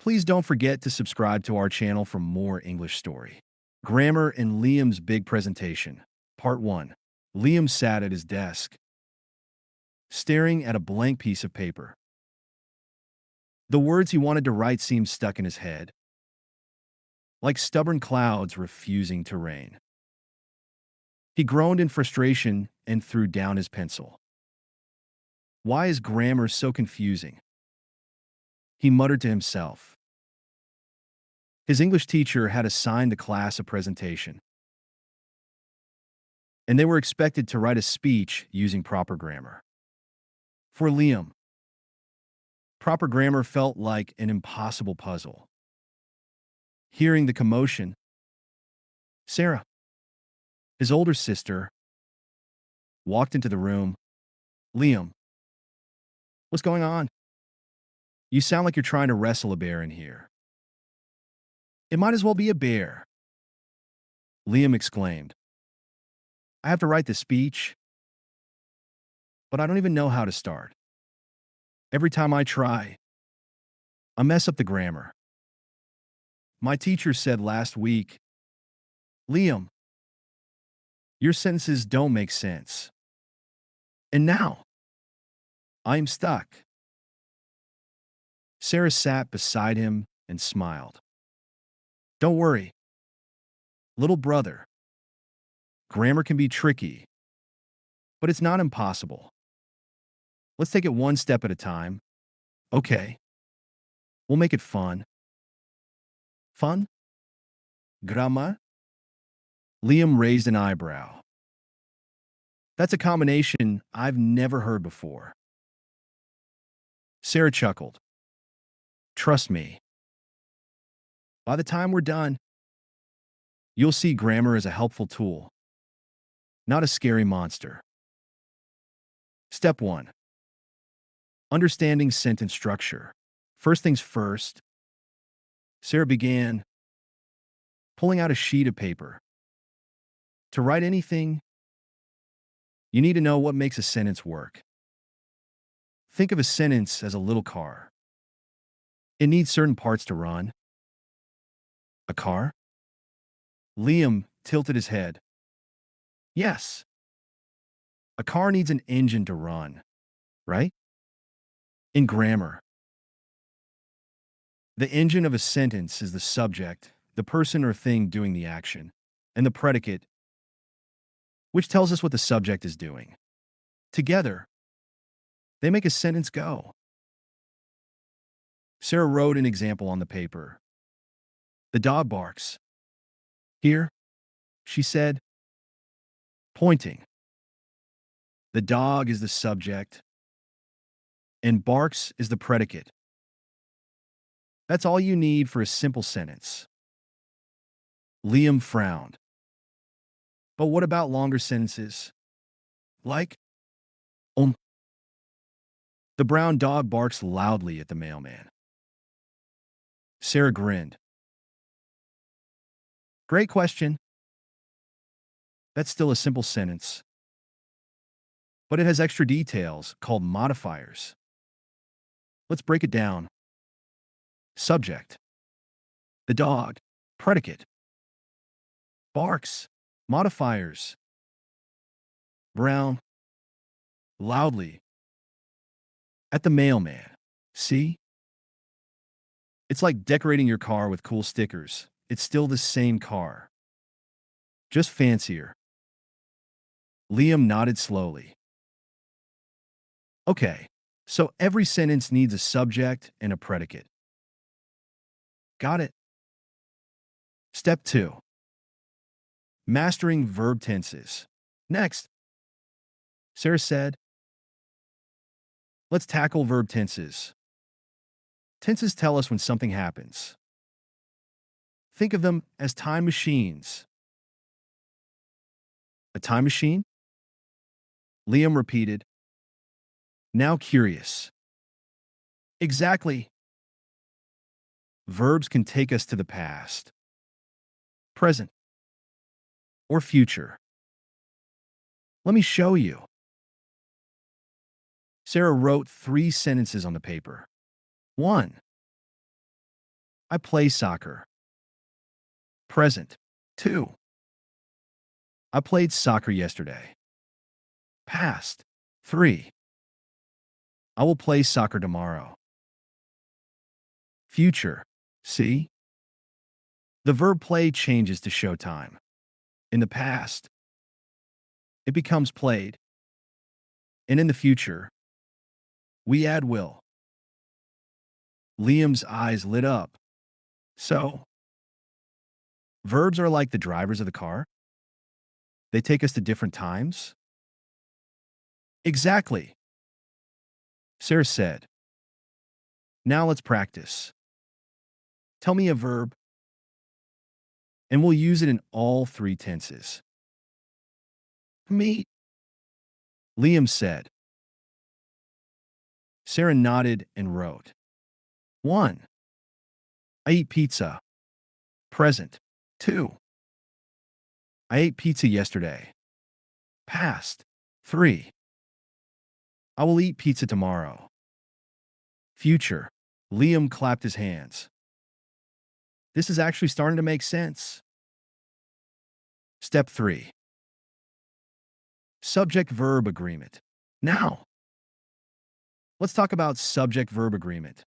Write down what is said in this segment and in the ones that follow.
Please don't forget to subscribe to our channel for more English story. Grammar and Liam's Big Presentation. Part 1. Liam sat at his desk, staring at a blank piece of paper. The words he wanted to write seemed stuck in his head, like stubborn clouds refusing to rain. He groaned in frustration and threw down his pencil. Why is grammar so confusing? He muttered to himself. His English teacher had assigned the class a presentation, and they were expected to write a speech using proper grammar. For Liam, proper grammar felt like an impossible puzzle. Hearing the commotion, Sarah, his older sister, walked into the room. Liam, what's going on? You sound like you're trying to wrestle a bear in here. It might as well be a bear, Liam exclaimed. I have to write this speech, but I don't even know how to start. Every time I try, I mess up the grammar. My teacher said last week, Liam, your sentences don't make sense. And now, I am stuck. Sarah sat beside him and smiled. Don't worry, little brother. Grammar can be tricky, but it's not impossible. Let's take it one step at a time. Okay, we'll make it fun. Fun? Grammar? Liam raised an eyebrow. That's a combination I've never heard before. Sarah chuckled. Trust me. By the time we're done, you'll see grammar as a helpful tool, not a scary monster. Step 1. Understanding sentence structure. First things first, Sarah began pulling out a sheet of paper. To write anything, you need to know what makes a sentence work. Think of a sentence as a little car. It needs certain parts to run. A car? Liam tilted his head. Yes. A car needs an engine to run, right? In grammar, the engine of a sentence is the subject, the person or thing doing the action, and the predicate, which tells us what the subject is doing. Together, they make a sentence go. Sarah wrote an example on the paper. The dog barks. Here, she said, pointing. The dog is the subject, and barks is the predicate. That's all you need for a simple sentence. Liam frowned. But what about longer sentences? Like, um. The brown dog barks loudly at the mailman. Sarah grinned. Great question. That's still a simple sentence, but it has extra details called modifiers. Let's break it down. Subject. The dog. Predicate. Barks. Modifiers. Brown. Loudly. At the mailman. See? It's like decorating your car with cool stickers. It's still the same car, just fancier. Liam nodded slowly. Okay, so every sentence needs a subject and a predicate. Got it. Step 2. Mastering verb tenses. Next, Sarah said, let's tackle verb tenses. Tenses tell us when something happens. Think of them as time machines. A time machine? Liam repeated. Now curious. Exactly. Verbs can take us to the past, present, or future. Let me show you. Sarah wrote 3 sentences on the paper. 1. I play soccer. Present. 2. I played soccer yesterday. Past. 3. I will play soccer tomorrow. Future. See? The verb play changes to show time. In the past, it becomes played. And in the future, we add will. Liam's eyes lit up. So, verbs are like the drivers of the car? They take us to different times? Exactly, Sarah said. Now let's practice. Tell me a verb, and we'll use it in all 3 tenses. Meet, Liam said. Sarah nodded and wrote. 1. I eat pizza. Present. 2. I ate pizza yesterday. Past. 3. I will eat pizza tomorrow. Future. Liam clapped his hands. This is actually starting to make sense. Step 3. Subject-verb agreement. Now, let's talk about subject-verb agreement.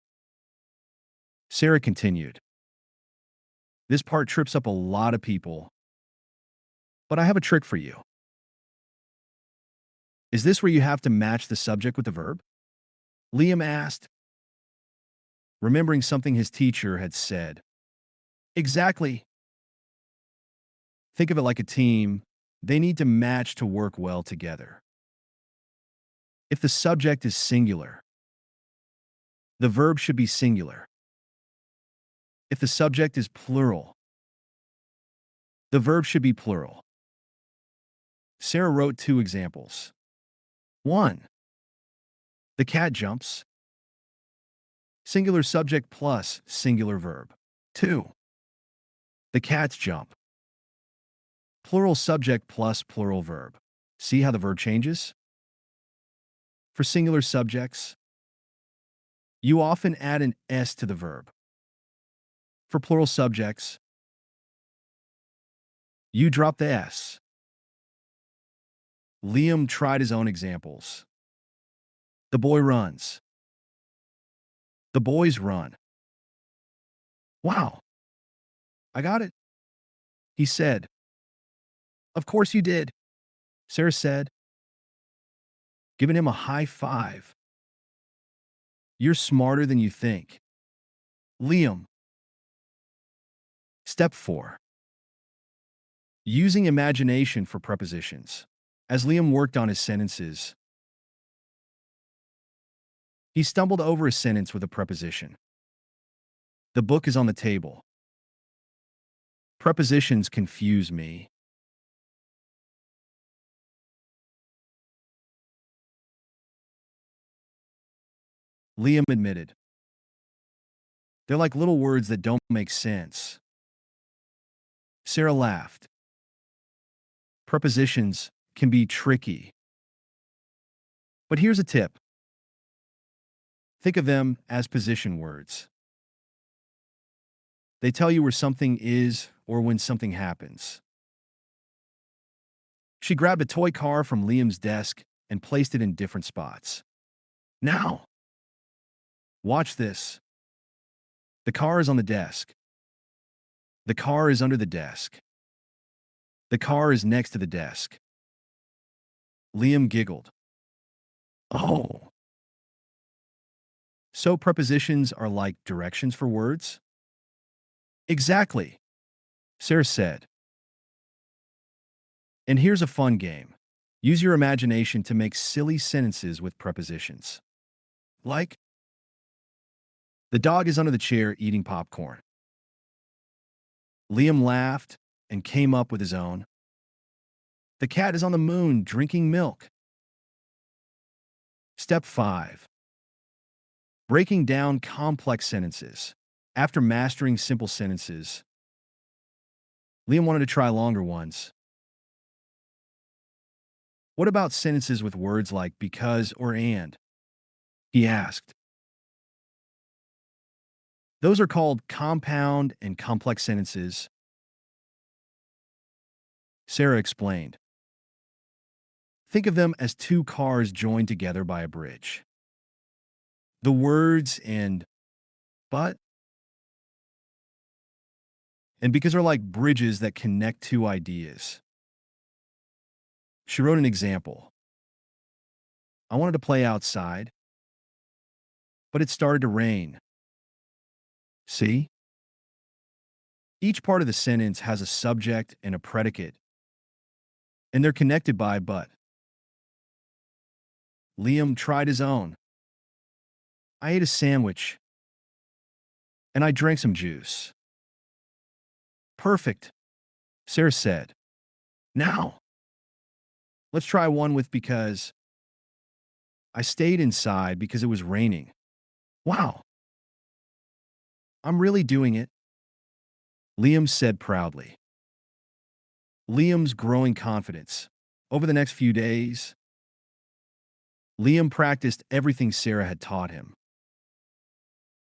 Sarah continued. This part trips up a lot of people, but I have a trick for you. Is this where you have to match the subject with the verb? Liam asked, remembering something his teacher had said. Exactly. Think of it like a team. They need to match to work well together. If the subject is singular, the verb should be singular. If the subject is plural, the verb should be plural. Sarah wrote 2 examples. 1. The cat jumps. Singular subject plus singular verb. 2. The cats jump. Plural subject plus plural verb. See how the verb changes? For singular subjects, you often add an S to the verb. For plural subjects, you drop the S. Liam tried his own examples. The boy runs. The boys run. Wow, I got it, he said. Of course you did, Sarah said, giving him a high five. You're smarter than you think. Liam. Step 4. Using imagination for prepositions. As Liam worked on his sentences, he stumbled over a sentence with a preposition. The book is on the table. Prepositions confuse me. Liam admitted. They're like little words that don't make sense. Sarah laughed. Prepositions can be tricky. But here's a tip. Think of them as position words. They tell you where something is or when something happens. She grabbed a toy car from Liam's desk and placed it in different spots. Now, watch this. The car is on the desk. The car is under the desk. The car is next to the desk. Liam giggled. Oh. So prepositions are like directions for words? Exactly, Sarah said. And here's a fun game. Use your imagination to make silly sentences with prepositions. Like, the dog is under the chair eating popcorn. Liam laughed and came up with his own. The cat is on the moon drinking milk. Step 5. Breaking down complex sentences. After mastering simple sentences, Liam wanted to try longer ones. What about sentences with words like because or and? He asked. Those are called compound and complex sentences, Sarah explained. Think of them as two cars joined together by a bridge. The words but and because they're like bridges that connect two ideas. She wrote an example. I wanted to play outside, but it started to rain. See? Each part of the sentence has a subject and a predicate, and they're connected by but. Liam tried his own. I ate a sandwich, and I drank some juice. Perfect, Sarah said. Now, let's try one with because I stayed inside because it was raining. Wow, I'm really doing it, Liam said proudly. Liam's growing confidence. Over the next few days, Liam practiced everything Sarah had taught him.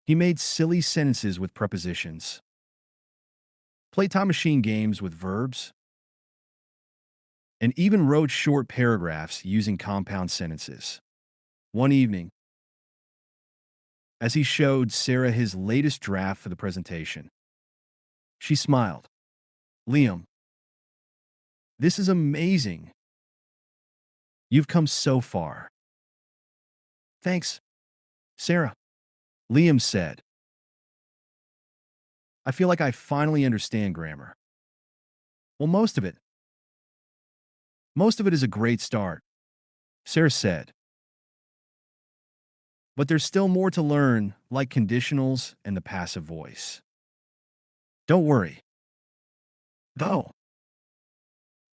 He made silly sentences with prepositions, played time machine games with verbs, and even wrote short paragraphs using compound sentences. One evening, as he showed Sarah his latest draft for the presentation, she smiled. Liam, this is amazing. You've come so far. Thanks, Sarah, Liam said. I feel like I finally understand grammar. Well, most of it. Most of it is a great start, Sarah said. But there's still more to learn, like conditionals and the passive voice. Don't worry, though.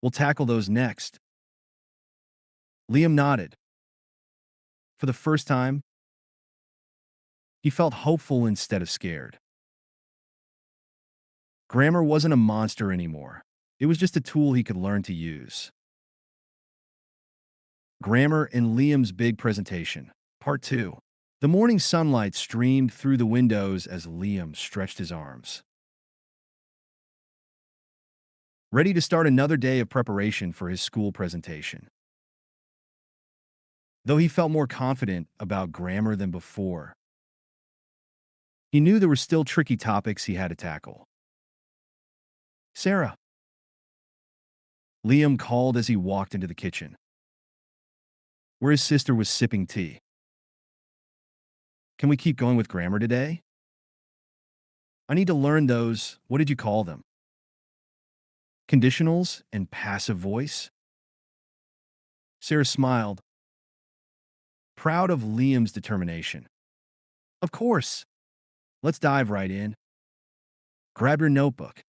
We'll tackle those next. Liam nodded. For the first time, he felt hopeful instead of scared. Grammar wasn't a monster anymore. It was just a tool he could learn to use. Grammar in Liam's big presentation. Part 2. The morning sunlight streamed through the windows as Liam stretched his arms, ready to start another day of preparation for his school presentation. Though he felt more confident about grammar than before, he knew there were still tricky topics he had to tackle. Sarah, Liam called as he walked into the kitchen, where his sister was sipping tea. Can we keep going with grammar today? I need to learn those, what did you call them? Conditionals and passive voice? Sarah smiled, proud of Liam's determination. Of course. Let's dive right in. Grab your notebook.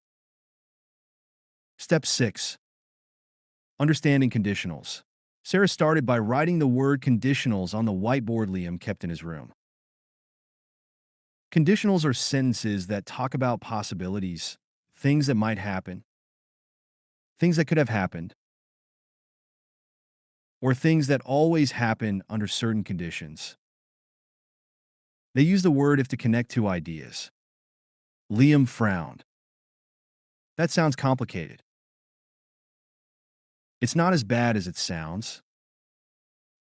Step 6. Understanding conditionals. Sarah started by writing the word conditionals on the whiteboard Liam kept in his room. Conditionals are sentences that talk about possibilities, things that might happen, things that could have happened, or things that always happen under certain conditions. They use the word if to connect two ideas. Liam frowned. That sounds complicated. It's not as bad as it sounds.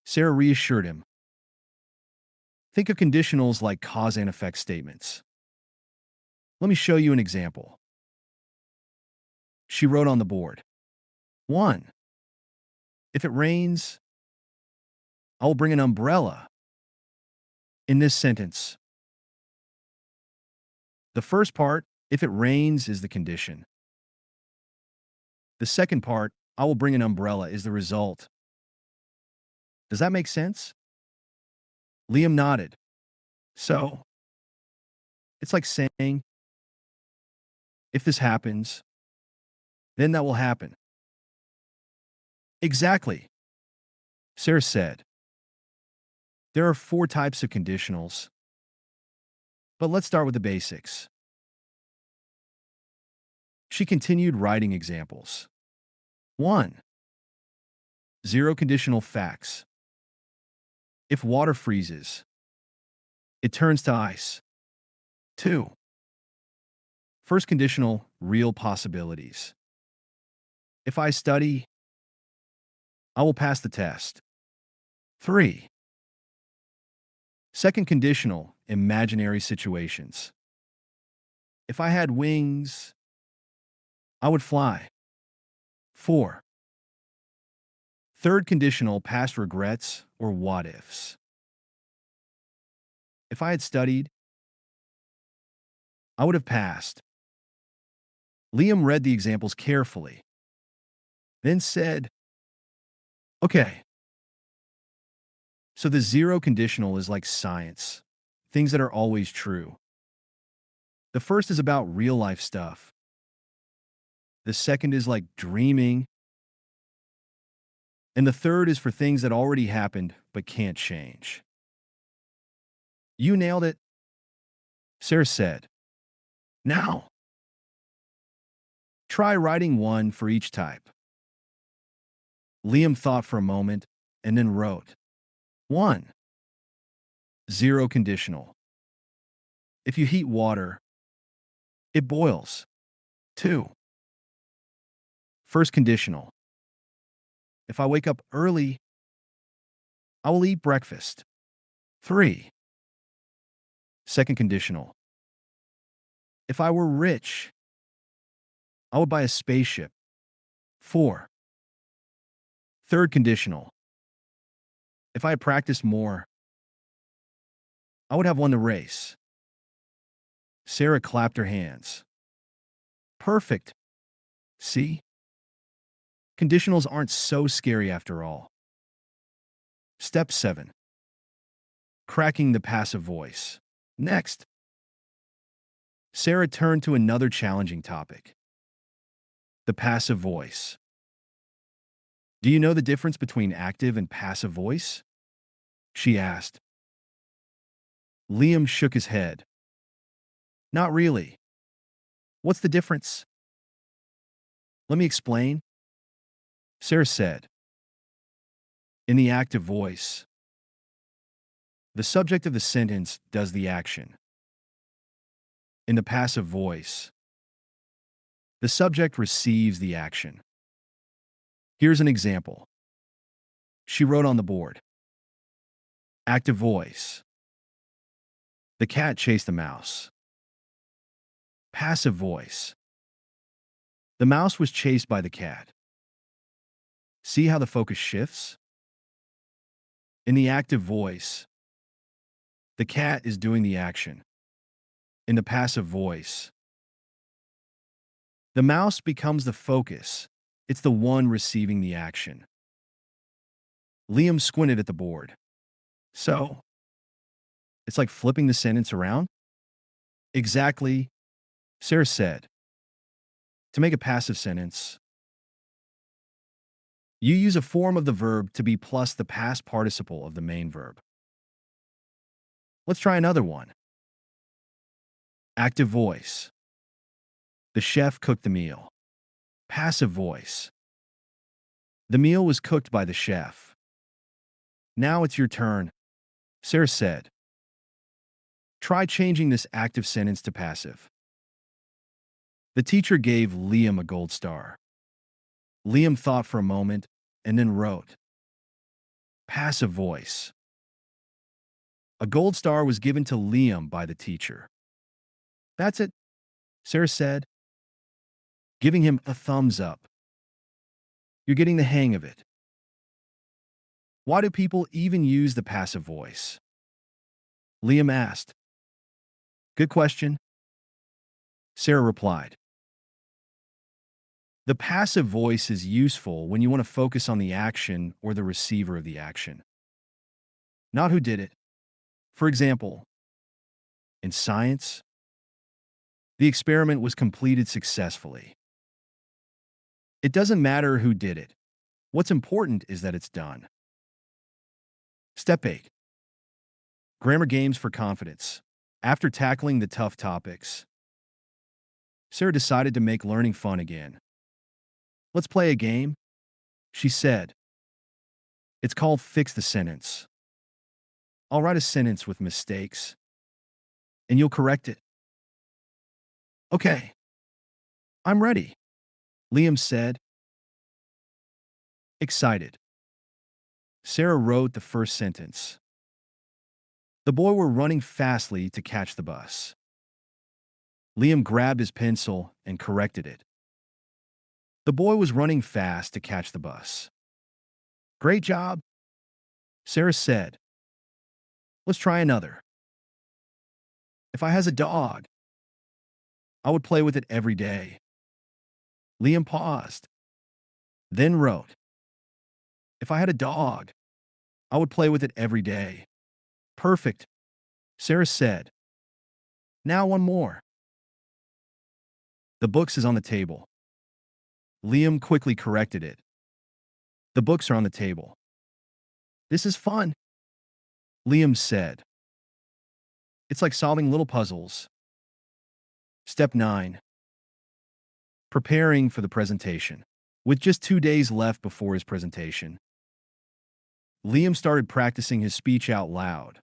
Sarah reassured him. Think of conditionals like cause and effect statements. Let me show you an example. She wrote on the board. 1. If it rains, I will bring an umbrella. In this sentence, the first part, if it rains, is the condition. The second part, I will bring an umbrella, is the result. Does that make sense? Liam nodded. So, it's like saying, if this happens, then that will happen. Exactly, Sarah said. There are 4 types of conditionals, but let's start with the basics. She continued writing examples. 1. Zero conditional facts. If water freezes, it turns to ice. 2. First conditional, real possibilities. If I study, I will pass the test. 3. Second conditional, imaginary situations. If I had wings, I would fly. 4. Third conditional, past regrets or what ifs. If I had studied, I would have passed. Liam read the examples carefully, then said, okay, so the zero conditional is like science, things that are always true. The first is about real life stuff. The second is like dreaming. And the third is for things that already happened but can't change. You nailed it, Sarah said. Now, try writing one for each type. Liam thought for a moment and then wrote 1. Zero conditional. If you heat water, it boils. 2. First conditional. If I wake up early, I will eat breakfast. 3. Second conditional. If I were rich, I would buy a spaceship. 4. Third conditional. If I had practiced more, I would have won the race. Sarah clapped her hands. Perfect. See? Conditionals aren't so scary after all. Step 7. Cracking the passive voice. Next, Sarah turned to another challenging topic. The passive voice. Do you know the difference between active and passive voice? She asked. Liam shook his head. Not really. What's the difference? Let me explain, Sarah said. In the active voice, the subject of the sentence does the action. In the passive voice, the subject receives the action. Here's an example. She wrote on the board. Active voice. The cat chased the mouse. Passive voice. The mouse was chased by the cat. See how the focus shifts? In the active voice, the cat is doing the action. In the passive voice, the mouse becomes the focus. It's the one receiving the action. Liam squinted at the board. So, it's like flipping the sentence around? Exactly, Sarah said. To make a passive sentence, you use a form of the verb to be plus the past participle of the main verb. Let's try another one. Active voice. The chef cooked the meal. Passive voice. The meal was cooked by the chef. Now it's your turn, Sarah said. Try changing this active sentence to passive. The teacher gave Liam a gold star. Liam thought for a moment and then wrote. Passive voice. A gold star was given to Liam by the teacher. That's it, Sarah said, giving him a thumbs up. You're getting the hang of it. Why do people even use the passive voice? Liam asked. Good question, Sarah replied. The passive voice is useful when you want to focus on the action or the receiver of the action, not who did it. For example, in science, the experiment was completed successfully. It doesn't matter who did it. What's important is that it's done. Step 8. Grammar games for confidence. After tackling the tough topics, Sarah decided to make learning fun again. Let's play a game, she said. It's called Fix the Sentence. I'll write a sentence with mistakes, and you'll correct it. Okay. I'm ready, Liam said, excited. Sarah wrote the first sentence. The boy were running fastly to catch the bus. Liam grabbed his pencil and corrected it. The boy was running fast to catch the bus. Great job, Sarah said. Let's try another. If I has a dog, I would play with it every day. Liam paused, then wrote, If I had a dog, I would play with it every day. Perfect, Sarah said. Now one more. The books is on the table. Liam quickly corrected it. The books are on the table. This is fun, Liam said. It's like solving little puzzles. Step 9. Preparing for the presentation. With just 2 days left before his presentation, Liam started practicing his speech out loud.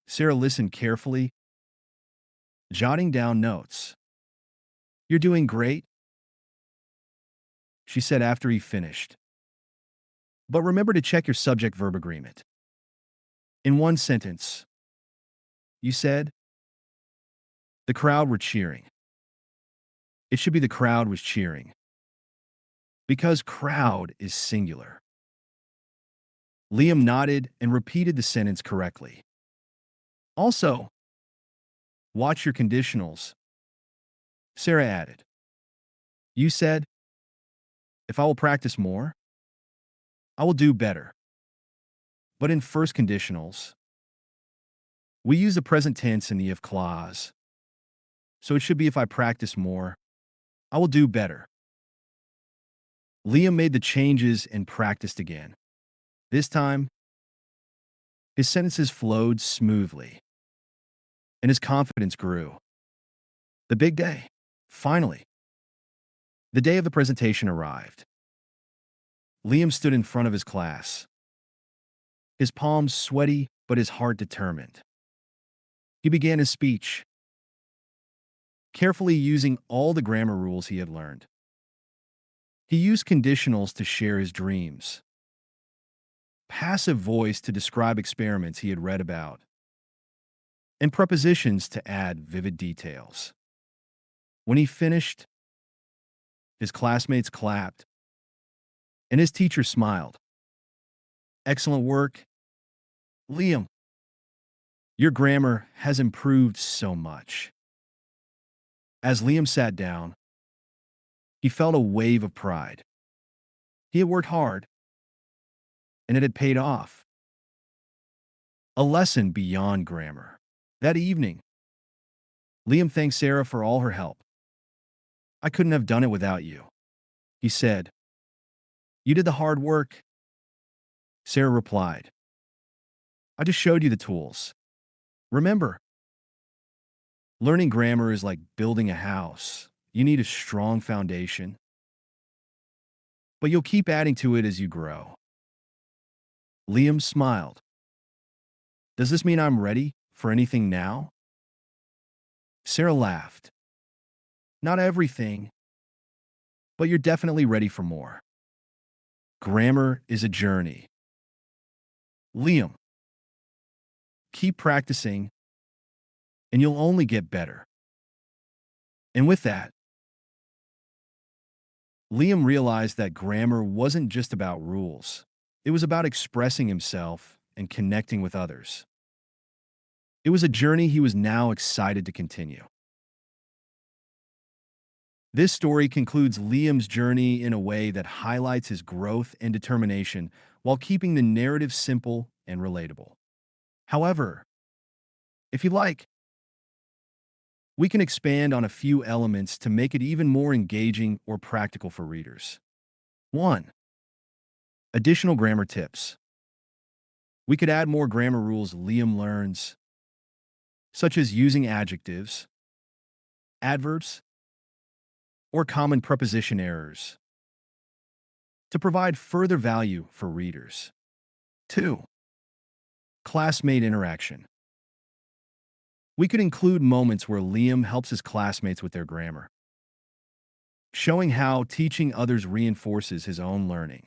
Sarah listened carefully, jotting down notes. You're doing great, she said after he finished. But remember to check your subject-verb agreement. In one sentence, you said, the crowd were cheering. It should be the crowd was cheering, because crowd is singular. Liam nodded and repeated the sentence correctly. Also, watch your conditionals, Sarah added. You said, if I will practice more, I will do better. But in first conditionals, we use the present tense in the if clause. So it should be if I practice more, I will do better. Liam made the changes and practiced again. This time, his sentences flowed smoothly, and his confidence grew. The big day, finally. The day of the presentation arrived. Liam stood in front of his class, his palms sweaty but his heart determined. He began his speech, carefully using all the grammar rules he had learned. He used conditionals to share his dreams, passive voice to describe experiments he had read about, and prepositions to add vivid details. When he finished, his classmates clapped, and his teacher smiled. Excellent work, Liam. Your grammar has improved so much. As Liam sat down, he felt a wave of pride. He had worked hard, and it had paid off. A lesson beyond grammar. That evening, Liam thanked Sarah for all her help. I couldn't have done it without you, he said. You did the hard work, Sarah replied. I just showed you the tools. Remember, learning grammar is like building a house. You need a strong foundation, but you'll keep adding to it as you grow. Liam smiled. Does this mean I'm ready for anything now? Sarah laughed. Not everything, but you're definitely ready for more. Grammar is a journey. Liam, keep practicing, and you'll only get better. And with that, Liam realized that grammar wasn't just about rules. It was about expressing himself and connecting with others. It was a journey he was now excited to continue. This story concludes Liam's journey in a way that highlights his growth and determination while keeping the narrative simple and relatable. However, if you like, we can expand on a few elements to make it even more engaging or practical for readers. 1. Additional grammar tips. We could add more grammar rules Liam learns, such as using adjectives, adverbs, or common preposition errors, to provide further value for readers. 2. Classmate interaction. We could include moments where Liam helps his classmates with their grammar, showing how teaching others reinforces his own learning.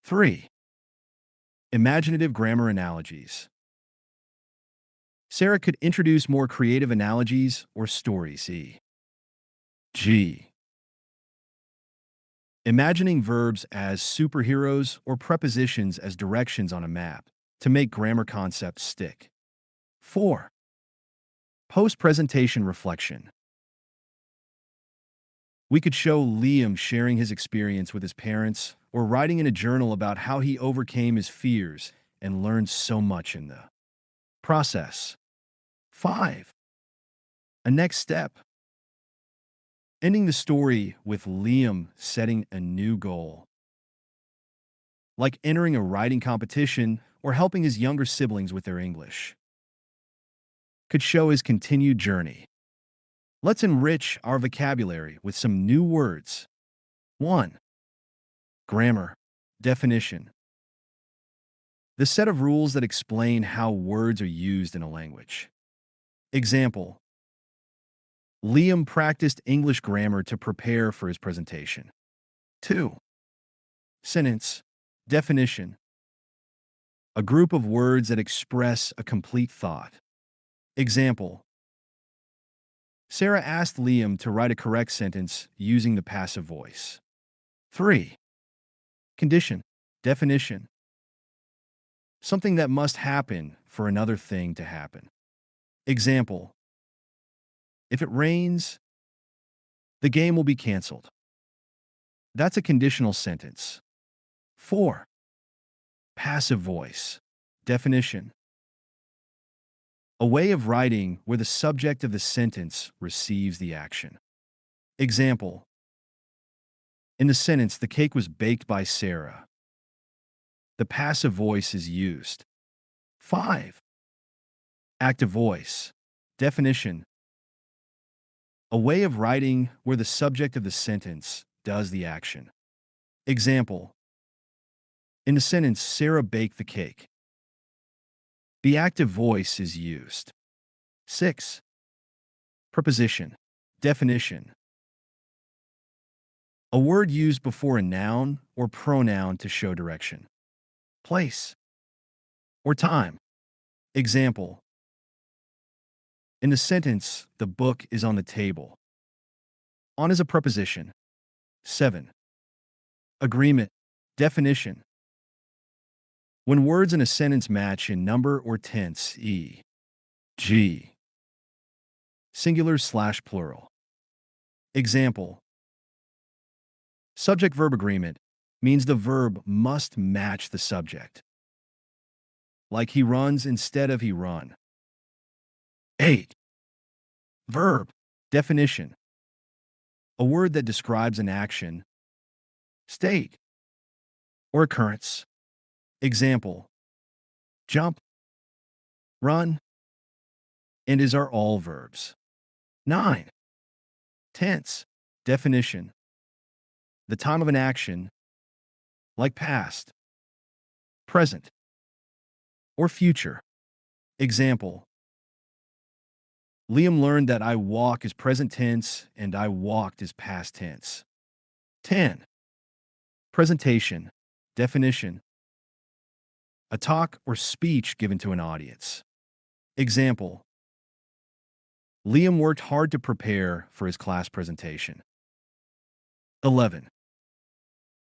3. Imaginative grammar analogies. Sarah could introduce more creative analogies or stories. G. Imagining verbs as superheroes or prepositions as directions on a map to make grammar concepts stick. 4. Post-presentation reflection. We could show Liam sharing his experience with his parents or writing in a journal about how he overcame his fears and learned so much in the process. 5. A next step. Ending the story with Liam setting a new goal, like entering a writing competition or helping his younger siblings with their English. Could show his continued journey. Let's enrich our vocabulary with some new words. 1. Grammar. Definition. The set of rules that explain how words are used in a language. Example. Liam practiced English grammar to prepare for his presentation. 2. Sentence. Definition. A group of words that express a complete thought. Example. Sarah asked Liam to write a correct sentence using the passive voice. 3. Condition. Definition. Something that must happen for another thing to happen. Example. If it rains, the game will be canceled. That's a conditional sentence. 4. Passive voice. Definition. A way of writing where the subject of the sentence receives the action. Example. In the sentence, the cake was baked by Sarah. The passive voice is used. 5. Active voice. Definition. A way of writing where the subject of the sentence does the action. Example. In the sentence, Sarah baked the cake. The active voice is used. 6. Preposition. Definition. A word used before a noun or pronoun to show direction, place, or time. Example. In the sentence, the book is on the table. On is a preposition. 7. Agreement. Definition. When words in a sentence match in number or tense, e.g. singular/plural. Example. Subject-verb agreement means the verb must match the subject. Like he runs instead of he run. 8. Verb. Definition. A word that describes an action, state, or occurrence. Example. Jump, run, and is are all verbs. 9. Tense. Definition. The time of an action, like past, present, or future. Example. Liam learned that I walk is present tense and I walked is past tense. 10. Presentation. Definition. A talk or speech given to an audience. Example. Liam worked hard to prepare for his class presentation. 11.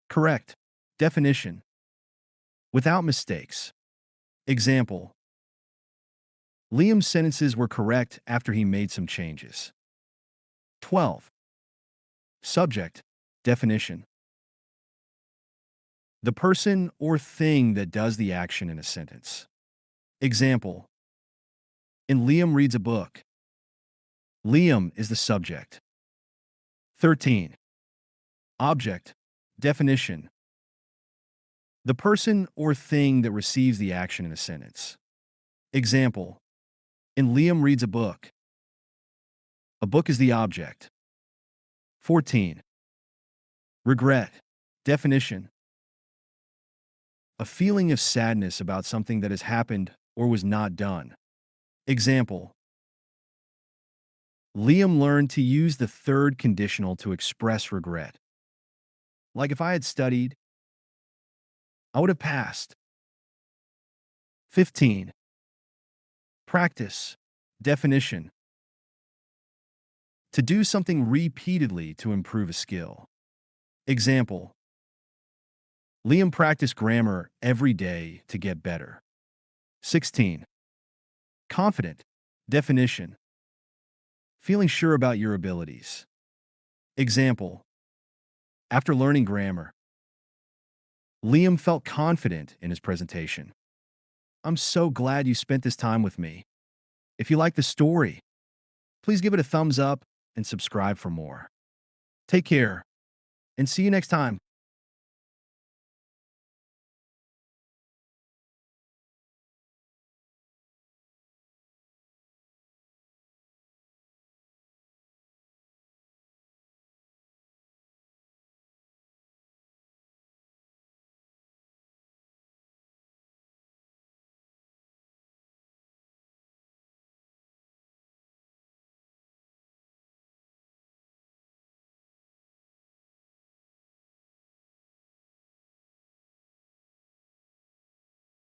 Correct. Definition. Without mistakes. Example. Liam's sentences were correct after he made some changes. 12. Subject. Definition. The person or thing that does the action in a sentence. Example. In Liam reads a book. Liam is the subject. 13. Object. Definition. The person or thing that receives the action in a sentence. Example. In Liam reads a book. A book is the object. 14. Regret. Definition. A feeling of sadness about something that has happened or was not done. Example. Liam learned to use the third conditional to express regret. Like if I had studied, I would have passed. 15. Practice. Definition. To do something repeatedly to improve a skill. Example. Liam practiced grammar every day to get better. 16. Confident. Definition. Feeling sure about your abilities. Example. After learning grammar, Liam felt confident in his presentation. I'm so glad you spent this time with me. If you like the story, please give it a thumbs up and subscribe for more. Take care and see you next time.